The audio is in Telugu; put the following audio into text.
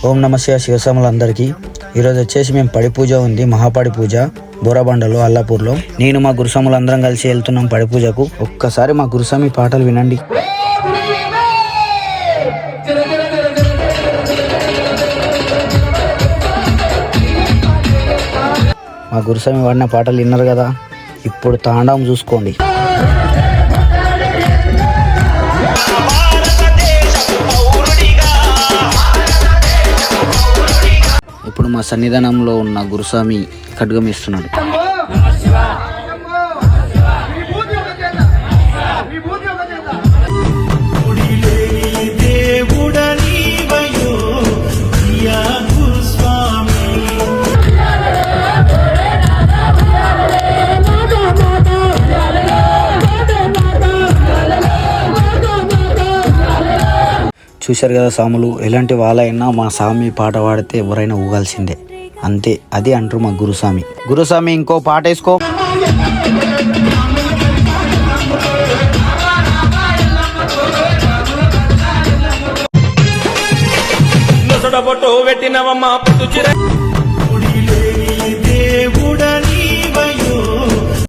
ఓం నమ శివస్వాములందరికీ. ఈరోజు వచ్చేసి మేము పడి పూజ ఉంది, మహాపడి పూజ బోరబండలో అల్లాపూర్లో. నేను మా గురుస్వాములందరం కలిసి వెళ్తున్నాం పడి పూజకు. ఒక్కసారి మా గురుస్వామి పాటలు వినండి. మా గురుస్వామి వాడిన పాటలు విన్నారు కదా, ఇప్పుడు తాండవం చూసుకోండి. ఇప్పుడు మా సన్నిధానంలో ఉన్న గురుస్వామి ఖడ్గం ఇస్తున్నాడు. చూశారు కదా సాములు, ఎలాంటి వాళ్ళైనా మా స్వామి పాట పాడితే ఎవరైనా ఊగాల్సిందే, అంతే. అది అంటారు మా గురుస్వామి. గురుస్వామి ఇంకో పాట వేసుకో. పెట్టినవమ్మా